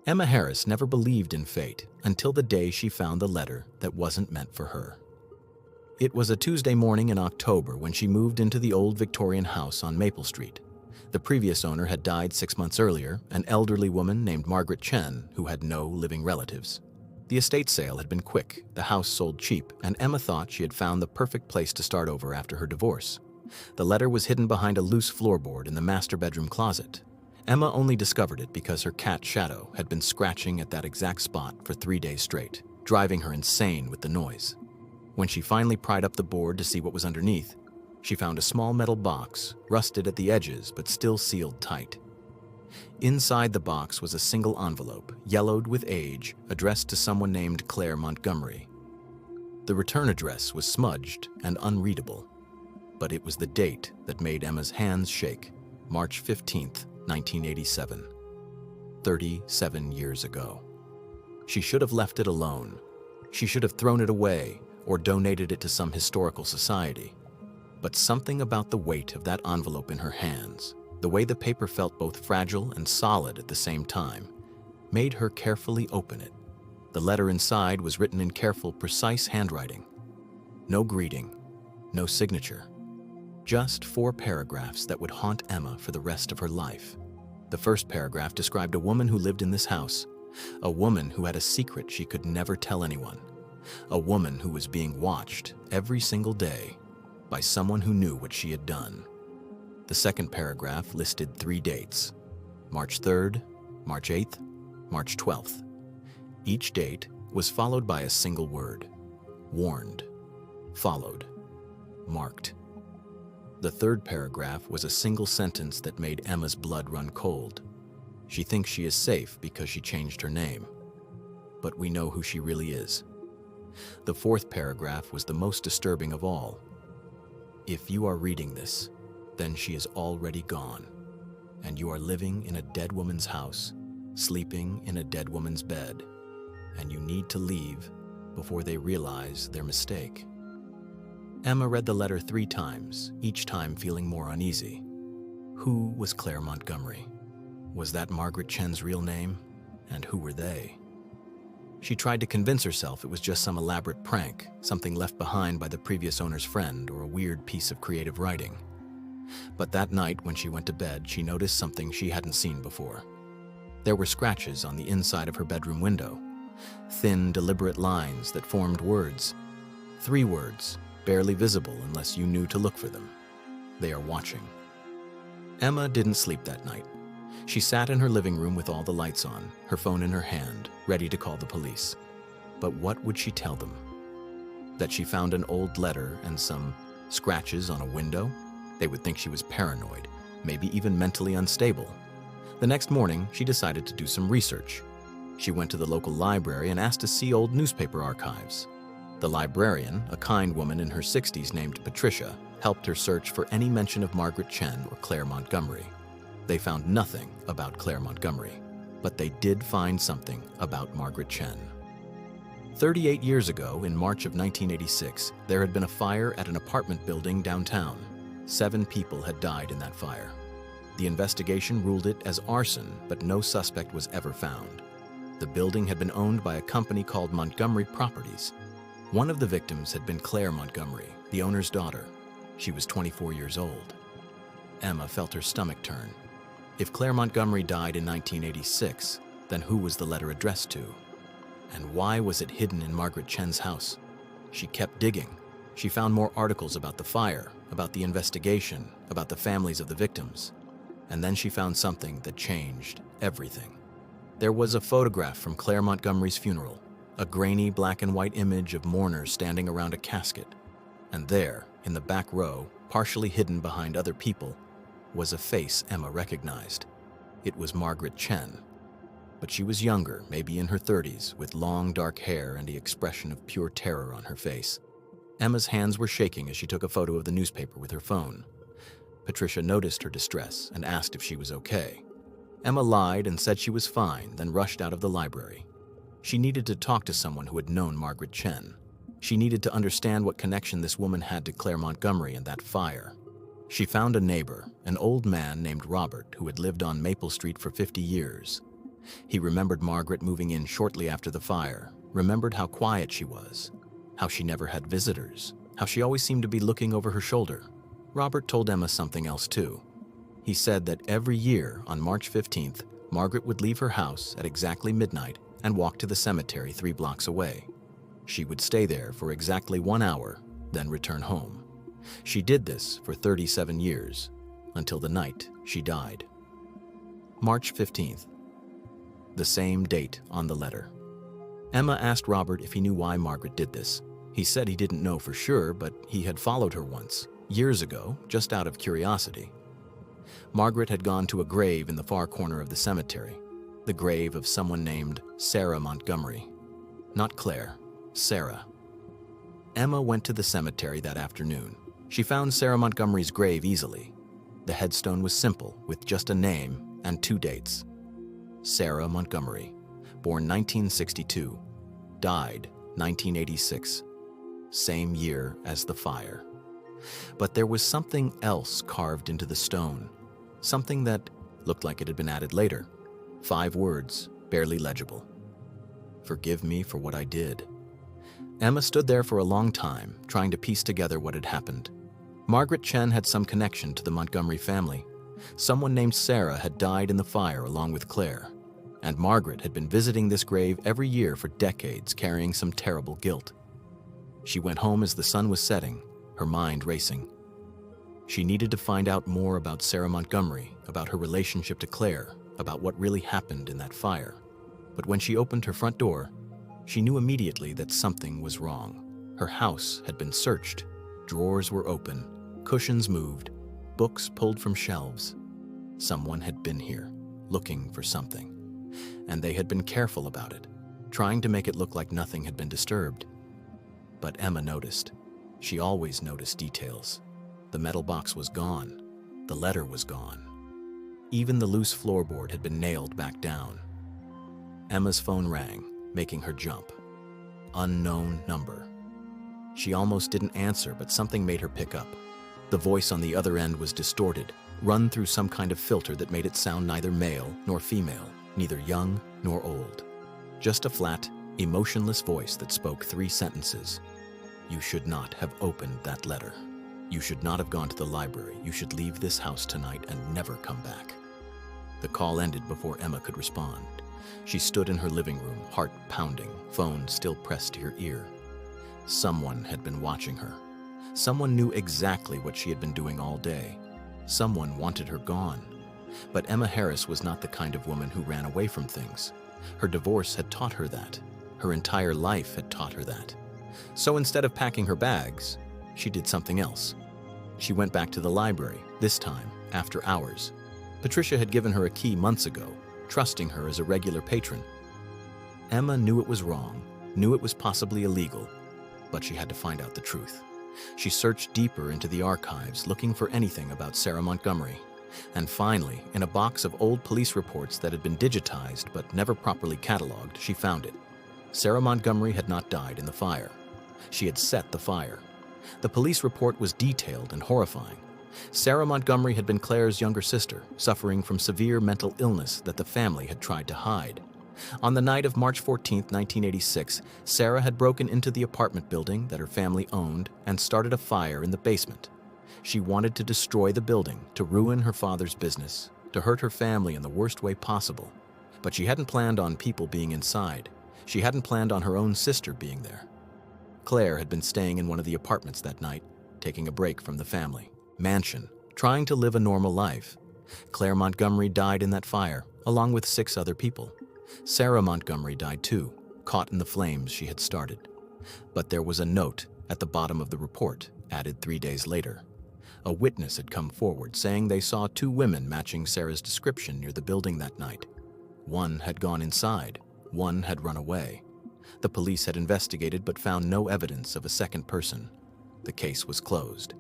Emma Harris never believed in fate until the day she found the letter that wasn't meant for her. It was a Tuesday morning in October when she moved into the old Victorian house on Maple Street. The previous owner had died 6 months earlier, an elderly woman named Margaret Chen who had no living relatives. The estate sale had been quick, the house sold cheap, and Emma thought she had found the perfect place to start over after her divorce. The letter was hidden behind a loose floorboard in the master bedroom closet. Emma only discovered it because her cat Shadow had been scratching at that exact spot for 3 days straight, driving her insane with the noise. When she finally pried up the board to see what was underneath, she found a small metal box, rusted at the edges but still sealed tight. Inside the box was a single envelope, yellowed with age, addressed to someone named Claire Montgomery. The return address was smudged and unreadable, but it was the date that made Emma's hands shake, March 15th, 1987, 37 years ago. She should have left it alone. She should have thrown it away or donated it to some historical society. But something about the weight of that envelope in her hands, the way the paper felt both fragile and solid at the same time, made her carefully open it. The letter inside was written in careful, precise handwriting. No greeting, no signature. Just 4 paragraphs that would haunt Emma for the rest of her life. The first paragraph described a woman who lived in this house, a woman who had a secret she could never tell anyone, a woman who was being watched every single day by someone who knew what she had done. The second paragraph listed 3 dates, March 3rd, March 8th, March 12th. Each date was followed by a single word: warned, followed, marked. The third paragraph was a single sentence that made Emma's blood run cold. She thinks she is safe because she changed her name, but we know who she really is. The fourth paragraph was the most disturbing of all. If you are reading this, then she is already gone, and you are living in a dead woman's house, sleeping in a dead woman's bed, and you need to leave before they realize their mistake. Emma read the letter 3 times, each time feeling more uneasy. Who was Claire Montgomery? Was that Margaret Chen's real name? And who were they? She tried to convince herself it was just some elaborate prank, something left behind by the previous owner's friend, or a weird piece of creative writing. But that night, when she went to bed, she noticed something she hadn't seen before. There were scratches on the inside of her bedroom window, thin, deliberate lines that formed words. 3 words, barely visible unless you knew to look for them. They are watching. Emma didn't sleep that night. She sat in her living room with all the lights on, her phone in her hand, ready to call the police. But what would she tell them? That she found an old letter and some scratches on a window? They would think she was paranoid, maybe even mentally unstable. The next morning, she decided to do some research. She went to the local library and asked to see old newspaper archives. The librarian, a kind woman in her 60s named Patricia, helped her search for any mention of Margaret Chen or Claire Montgomery. They found nothing about Claire Montgomery, but they did find something about Margaret Chen. 38 years ago, in March of 1986, there had been a fire at an apartment building downtown. 7 people had died in that fire. The investigation ruled it as arson, but no suspect was ever found. The building had been owned by a company called Montgomery Properties. One of the victims had been Claire Montgomery, the owner's daughter. She was 24 years old. Emma felt her stomach turn. If Claire Montgomery died in 1986, then who was the letter addressed to? And why was it hidden in Margaret Chen's house? She kept digging. She found more articles about the fire, about the investigation, about the families of the victims. And then she found something that changed everything. There was a photograph from Claire Montgomery's funeral, a grainy black and white image of mourners standing around a casket. And there, in the back row, partially hidden behind other people, was a face Emma recognized. It was Margaret Chen. But she was younger, maybe in her 30s, with long dark hair and the expression of pure terror on her face. Emma's hands were shaking as she took a photo of the newspaper with her phone. Patricia noticed her distress and asked if she was okay. Emma lied and said she was fine, then rushed out of the library. She needed to talk to someone who had known Margaret Chen. She needed to understand what connection this woman had to Claire Montgomery and that fire. She found a neighbor, an old man named Robert, who had lived on Maple Street for 50 years. He remembered Margaret moving in shortly after the fire, remembered how quiet she was, how she never had visitors, how she always seemed to be looking over her shoulder. Robert told Emma something else too. He said that every year on March 15th, Margaret would leave her house at exactly midnight and walk to the cemetery 3 blocks away. She would stay there for exactly 1 hour, then return home. She did this for 37 years, until the night she died. March 15th, the same date on the letter. Emma asked Robert if he knew why Margaret did this. He said he didn't know for sure, but he had followed her once, years ago, just out of curiosity. Margaret had gone to a grave in the far corner of the cemetery, the grave of someone named Sarah Montgomery. Not Claire, Sarah. Emma went to the cemetery that afternoon. She found Sarah Montgomery's grave easily. The headstone was simple, with just a name and 2 dates. Sarah Montgomery, born 1962, died 1986, same year as the fire. But there was something else carved into the stone, something that looked like it had been added later. 5 words, barely legible. Forgive me for what I did. Emma stood there for a long time, trying to piece together what had happened. Margaret Chen had some connection to the Montgomery family. Someone named Sarah had died in the fire along with Claire, and Margaret had been visiting this grave every year for decades, carrying some terrible guilt. She went home as the sun was setting, her mind racing. She needed to find out more about Sarah Montgomery, about her relationship to Claire, about what really happened in that fire. But when she opened her front door, she knew immediately that something was wrong. Her house had been searched. Drawers were open, cushions moved, books pulled from shelves. Someone had been here, looking for something. And they had been careful about it, trying to make it look like nothing had been disturbed. But Emma noticed. She always noticed details. The metal box was gone. The letter was gone. Even the loose floorboard had been nailed back down. Emma's phone rang, making her jump. Unknown number. She almost didn't answer, but something made her pick up. The voice on the other end was distorted, run through some kind of filter that made it sound neither male nor female, neither young nor old. Just a flat, emotionless voice that spoke 3 sentences. You should not have opened that letter. You should not have gone to the library. You should leave this house tonight and never come back. The call ended before Emma could respond. She stood in her living room, heart pounding, phone still pressed to her ear. Someone had been watching her. Someone knew exactly what she had been doing all day. Someone wanted her gone. But Emma Harris was not the kind of woman who ran away from things. Her divorce had taught her that. Her entire life had taught her that. So instead of packing her bags, she did something else. She went back to the library, this time after hours. Patricia had given her a key months ago, trusting her as a regular patron. Emma knew it was wrong, knew it was possibly illegal, but she had to find out the truth. She searched deeper into the archives, looking for anything about Sarah Montgomery. And finally, in a box of old police reports that had been digitized but never properly cataloged, she found it. Sarah Montgomery had not died in the fire. She had set the fire. The police report was detailed and horrifying. Sarah Montgomery had been Claire's younger sister, suffering from severe mental illness that the family had tried to hide. On the night of March 14, 1986, Sarah had broken into the apartment building that her family owned and started a fire in the basement. She wanted to destroy the building, to ruin her father's business, to hurt her family in the worst way possible. But she hadn't planned on people being inside. She hadn't planned on her own sister being there. Claire had been staying in one of the apartments that night, taking a break from the family mansion, trying to live a normal life. Claire Montgomery died in that fire, along with 6 other people. Sarah Montgomery died too, caught in the flames she had started. But there was a note at the bottom of the report, added 3 days later. A witness had come forward saying they saw 2 women matching Sarah's description near the building that night. One had gone inside, one had run away. The police had investigated but found no evidence of a second person. The case was closed.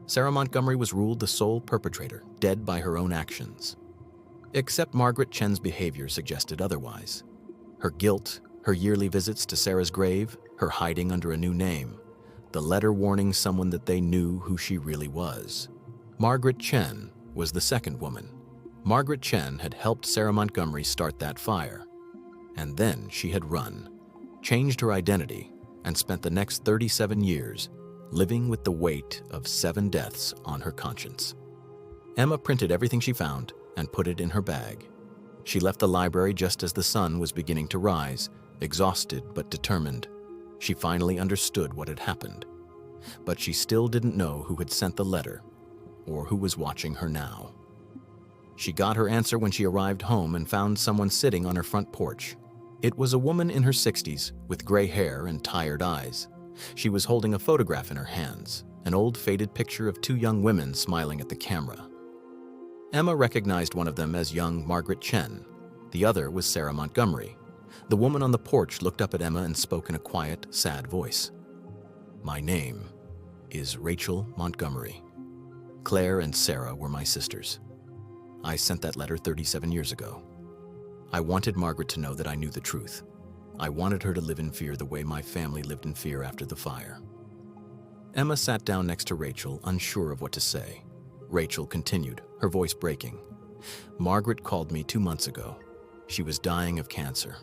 Sarah Montgomery was ruled the sole perpetrator, dead by her own actions. Except Margaret Chen's behavior suggested otherwise. Her guilt, her yearly visits to Sarah's grave, her hiding under a new name, the letter warning someone that they knew who she really was. Margaret Chen was the second woman. Margaret Chen had helped Sarah Montgomery start that fire. And then she had run, changed her identity, and spent the next 37 years living with the weight of 7 deaths on her conscience. Emma printed everything she found and put it in her bag. She left the library just as the sun was beginning to rise, exhausted but determined. She finally understood what had happened. But she still didn't know who had sent the letter or who was watching her now. She got her answer when she arrived home and found someone sitting on her front porch. It was a woman in her 60s with gray hair and tired eyes. She was holding a photograph in her hands, an old faded picture of 2 young women smiling at the camera. Emma recognized one of them as young Margaret Chen. The other was Sarah Montgomery. The woman on the porch looked up at Emma and spoke in a quiet, sad voice. "My name is Rachel Montgomery. Claire and Sarah were my sisters. I sent that letter 37 years ago. I wanted Margaret to know that I knew the truth. I wanted her to live in fear the way my family lived in fear after the fire." Emma sat down next to Rachel, unsure of what to say. Rachel continued, her voice breaking. "Margaret called me 2 months ago. She was dying of cancer.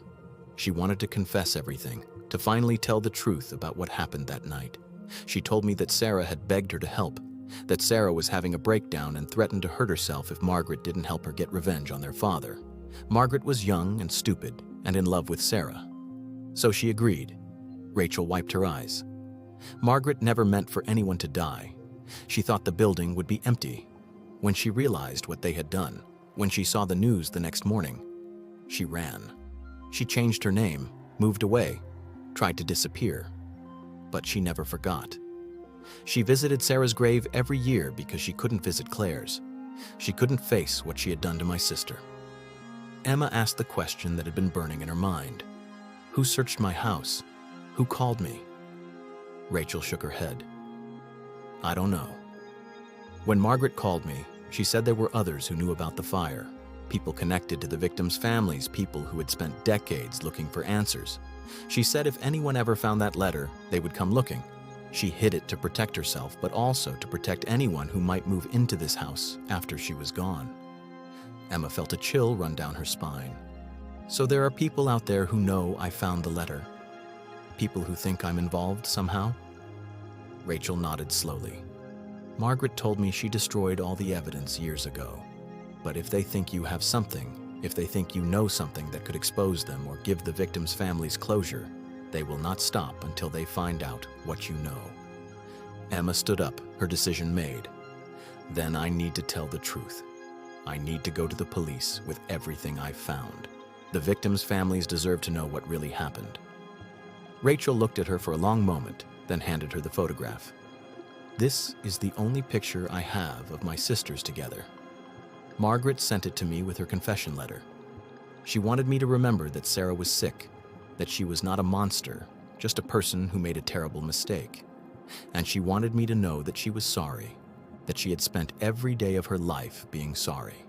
She wanted to confess everything, to finally tell the truth about what happened that night. She told me that Sarah had begged her to help, that Sarah was having a breakdown and threatened to hurt herself if Margaret didn't help her get revenge on their father. Margaret was young and stupid and in love with Sarah. So she agreed." Rachel wiped her eyes. Margaret never meant for anyone to die. She thought the building would be empty. When she realized what they had done, when she saw the news the next morning, she ran. She changed her name, moved away, tried to disappear. But she never forgot. She visited Sarah's grave every year because she couldn't visit Claire's. She couldn't face what she had done to my sister. Emma asked the question that had been burning in her mind. Who searched my house? Who called me? Rachel shook her head. I don't know. When Margaret called me, she said there were others who knew about the fire, people connected to the victims' families, people who had spent decades looking for answers. She said if anyone ever found that letter, they would come looking. She hid it to protect herself, but also to protect anyone who might move into this house after she was gone. Emma felt a chill run down her spine. So there are people out there who know I found the letter. People who think I'm involved somehow? Rachel nodded slowly. Margaret told me she destroyed all the evidence years ago. But if they think you have something, if they think you know something that could expose them or give the victims' families closure, they will not stop until they find out what you know. Emma stood up, her decision made. Then I need to tell the truth. I need to go to the police with everything I've found. The victims' families deserve to know what really happened. Rachel looked at her for a long moment, then handed her the photograph. This is the only picture I have of my sisters together. Margaret sent it to me with her confession letter. She wanted me to remember that Sarah was sick, that she was not a monster, just a person who made a terrible mistake. And she wanted me to know that she was sorry, that she had spent every day of her life being sorry.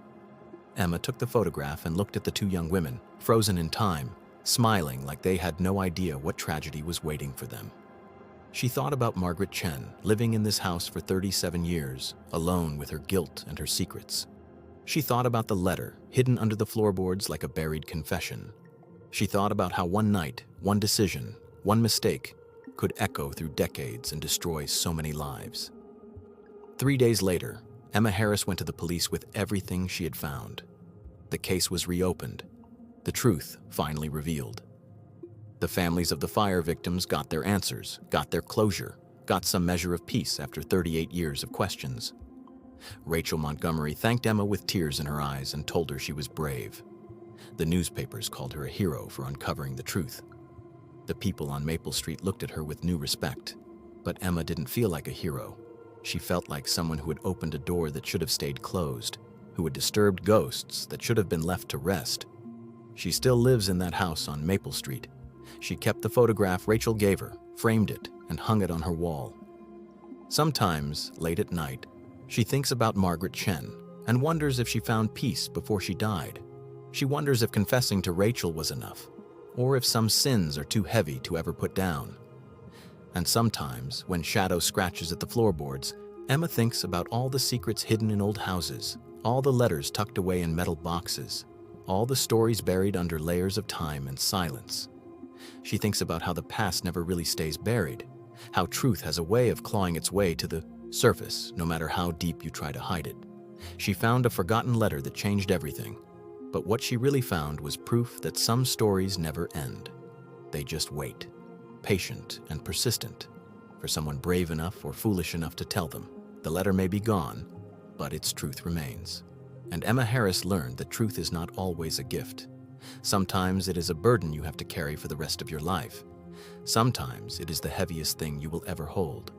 Emma took the photograph and looked at the two young women, frozen in time, smiling like they had no idea what tragedy was waiting for them. She thought about Margaret Chen, living in this house for 37 years, alone with her guilt and her secrets. She thought about the letter, hidden under the floorboards like a buried confession. She thought about how one night, one decision, one mistake could echo through decades and destroy so many lives. 3 days later, Emma Harris went to the police with everything she had found. The case was reopened. The truth finally revealed. The families of the fire victims got their answers, got their closure, got some measure of peace after 38 years of questions. Rachel Montgomery thanked Emma with tears in her eyes and told her she was brave. The newspapers called her a hero for uncovering the truth. The people on Maple Street looked at her with new respect. But Emma didn't feel like a hero. She felt like someone who had opened a door that should have stayed closed, who had disturbed ghosts that should have been left to rest. She still lives in that house on Maple Street. She kept the photograph Rachel gave her, framed it, and hung it on her wall. Sometimes, late at night, she thinks about Margaret Chen and wonders if she found peace before she died. She wonders if confessing to Rachel was enough, or if some sins are too heavy to ever put down. And sometimes, when shadow scratches at the floorboards, Emma thinks about all the secrets hidden in old houses, All the letters tucked away in metal boxes, all the stories buried under layers of time and silence. She thinks about how the past never really stays buried, how truth has a way of clawing its way to the surface, no matter how deep you try to hide it. She found a forgotten letter that changed everything, but what she really found was proof that some stories never end. They just wait, patient and persistent, for someone brave enough or foolish enough to tell them. The letter may be gone, but its truth remains. And Emma Harris learned that truth is not always a gift. Sometimes it is a burden you have to carry for the rest of your life. Sometimes it is the heaviest thing you will ever hold.